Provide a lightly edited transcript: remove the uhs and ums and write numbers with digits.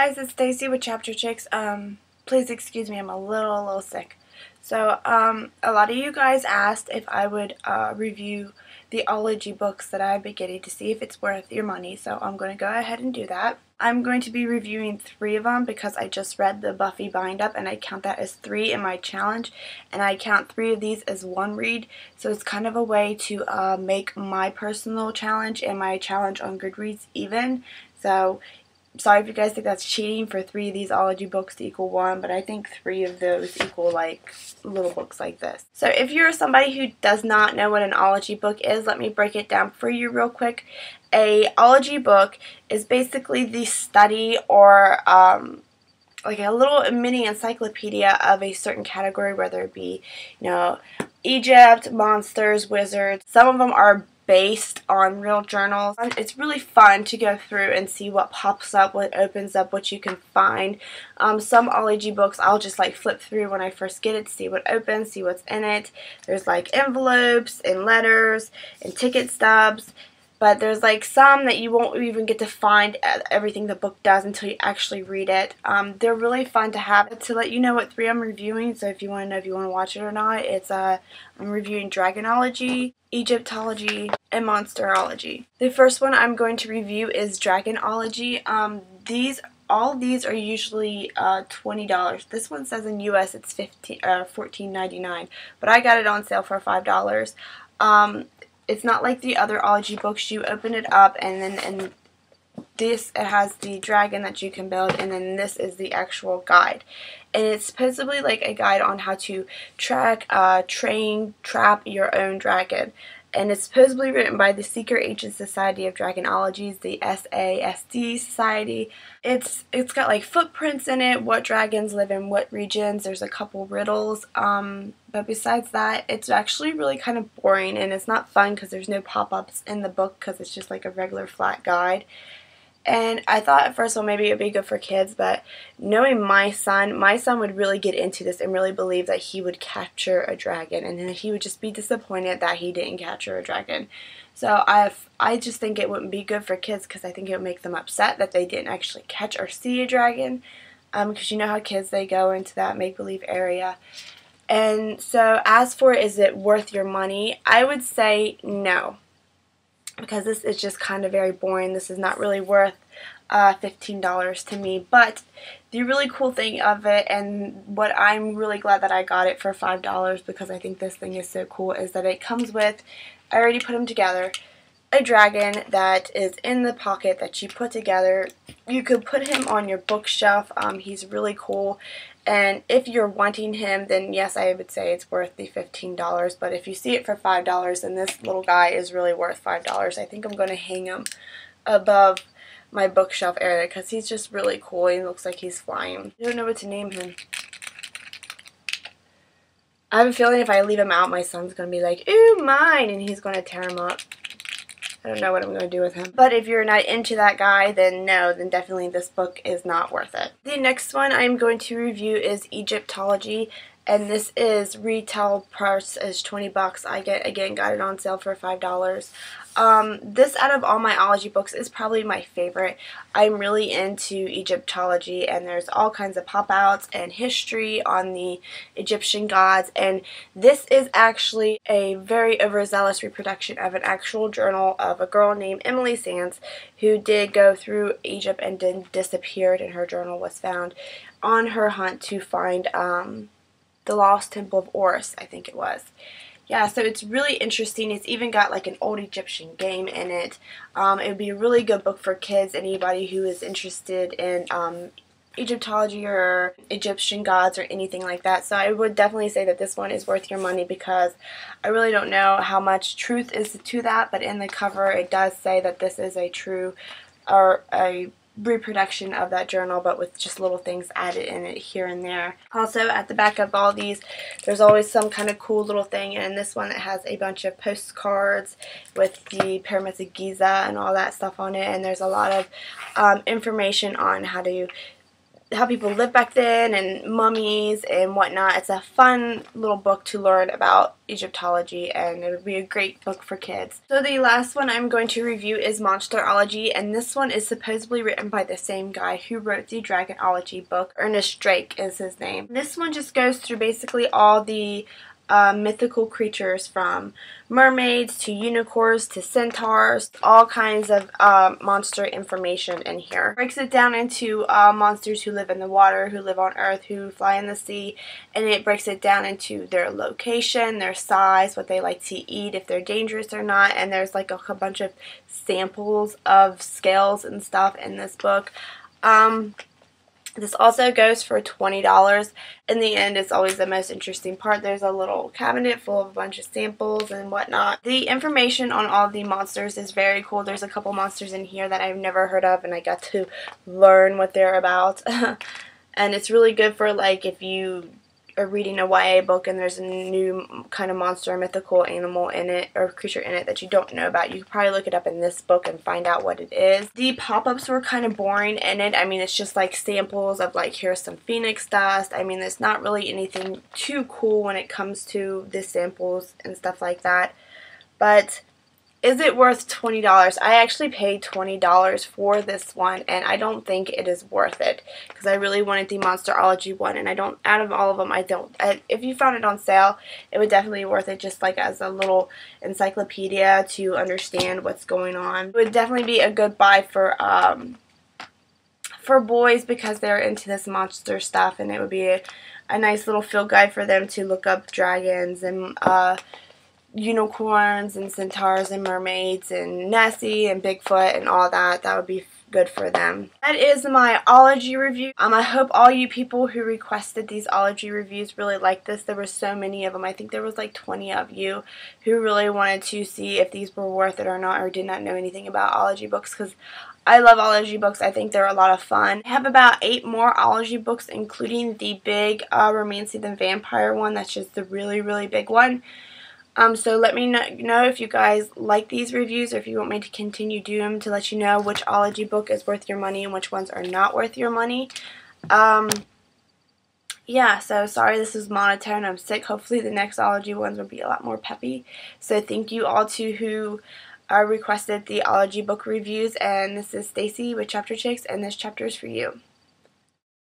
guys, it's Stacy with Chapter Chicks. Please excuse me, I'm a little sick. So, a lot of you guys asked if I would review the ology books that I've been getting to see if it's worth your money. So I'm going to go ahead and do that. I'm going to be reviewing 3 of them because I just read the Buffy bind up and I count that as 3 in my challenge, and I count 3 of these as 1 read. So it's kind of a way to make my personal challenge and my challenge on Goodreads even. So sorry if you guys think that's cheating for 3 of these ology books to equal 1, but I think 3 of those equal like little books like this. So if you're somebody who does not know what an ology book is, let me break it down for you real quick. A ology book is basically the study or like a little mini encyclopedia of a certain category, whether it be, Egypt, monsters, wizards. Some of them are based on real journals. It's really fun to go through and see what pops up, what opens up, what you can find. Some ology books I'll just like flip through when I first get it to see what opens, see what's in it. There's like envelopes and letters and ticket stubs. But there's like some that you won't even get to find everything the book does until you actually read it. They're really fun to have. To let you know what 3 I'm reviewing, so if you want to know if you want to watch it or not, it's I'm reviewing Drangonolgy, Egyptology, and Monsterology. The first one I'm going to review is Drangonolgy. All these are usually $20. This one says in US it's $14.99, but I got it on sale for $5. It's not like the other ology books. You open it up and then it has the dragon that you can build, and then this is the actual guide. And it's supposedly like a guide on how to track, train, trap your own dragon. And it's supposedly written by the Secret Agent Society of Dragonologies, the SASD Society. It's got like footprints in it, what dragons live in what regions. There's a couple riddles. But besides that, it's actually really kind of boring, and it's not fun because there's no pop-ups in the book because it's just like a regular flat guide. And I thought at first, well, maybe it would be good for kids, but knowing my son would really get into this and really believe that he would capture a dragon, and then he would just be disappointed that he didn't capture a dragon. So I just think it wouldn't be good for kids because I think it would make them upset that they didn't actually catch or see a dragon, because you know how kids, they go into that make-believe area. And so as for is it worth your money, I would say no, because this is just kind of very boring. This is not really worth $15 to me. But the really cool thing of it, and what I'm really glad that I got it for $5 because I think this thing is so cool, is that it comes with, I already put them together, a dragon that is in the pocket that you put together. You could put him on your bookshelf. He's really cool. And if you're wanting him, then yes, I would say it's worth the $15. But if you see it for $5, then this little guy is really worth $5. I think I'm going to hang him above my bookshelf area because he's just really cool. He looks like he's flying. I don't know what to name him. I have a feeling if I leave him out, my son's going to be like, ooh, mine, and he's going to tear him up. I don't know what I'm going to do with him. But if you're not into that guy, then no, then definitely this book is not worth it. The next one I'm going to review is Egyptology, and this is retail price is $20. I got it on sale for $5. This out of all my ology books is probably my favorite. I'm really into Egyptology, and there's all kinds of pop-outs and history on the Egyptian gods, and this is actually a very overzealous reproduction of an actual journal of a girl named Emily Sands who did go through Egypt and then disappeared, and her journal was found on her hunt to find the lost temple of Horus, I think it was. Yeah, so it's really interesting. It's even got like an old Egyptian game in it. It would be a really good book for kids, anybody who is interested in Egyptology or Egyptian gods or anything like that. So I would definitely say that this one is worth your money because I really don't know how much truth is to that, but in the cover it does say that this is a true or a reproduction of that journal, but with just little things added in it here and there. Also, at the back of all these, there's always some kind of cool little thing, and this one, it has a bunch of postcards with the pyramids of Giza and all that stuff on it, and there's a lot of information on how to how people lived back then and mummies and whatnot. It's a fun little book to learn about Egyptology, and it would be a great book for kids. So the last one I'm going to review is Monsterology, and this one is supposedly written by the same guy who wrote the Drangonolgy book. Ernest Drake is his name. This one just goes through basically all the mythical creatures, from mermaids to unicorns to centaurs, all kinds of monster information in here. Breaks it down into monsters who live in the water, who live on earth, who fly in the sea, and it breaks it down into their location, their size, what they like to eat, if they're dangerous or not, and there's like a bunch of samples of scales and stuff in this book. This also goes for $20. In the end, it's always the most interesting part. There's a little cabinet full of a bunch of samples and whatnot. The information on all the monsters is very cool. There's a couple monsters in here that I've never heard of, and I got to learn what they're about. And it's really good for, like, if you are reading a YA book and there's a new kind of monster or mythical animal in it or creature in it that you don't know about. You could probably look it up in this book and find out what it is. The pop-ups were kind of boring in it. I mean, it's just like samples of, like, here's some phoenix dust. I mean, there's not really anything too cool when it comes to the samples and stuff like that. But is it worth $20? I actually paid $20 for this one, and I don't think it is worth it, because I really wanted the Monsterology one, and I don't, out of all of them, if you found it on sale, it would definitely be worth it, just like as a little encyclopedia to understand what's going on. It would definitely be a good buy for boys, because they're into this monster stuff, and it would be a nice little field guide for them to look up dragons and unicorns and centaurs and mermaids and Nessie and Bigfoot and all that. That would be good for them. That is my ology review. I hope all you people who requested these ology reviews really liked this. There were so many of them. I think there was like 20 of you who really wanted to see if these were worth it or not, or did not know anything about ology books, because I love ology books. I think they're a lot of fun. I have about 8 more ology books, including the big Romancing the Vampire one. That's just the really, really big one. So let me know if you guys like these reviews, or if you want me to continue doing them, to let you know which ology book is worth your money and which ones are not worth your money. Yeah, so sorry this is monotone. I'm sick. Hopefully the next ology ones will be a lot more peppy. So thank you all to who requested the ology book reviews, and this is Stacy with Chapter Chicks, and this chapter is for you.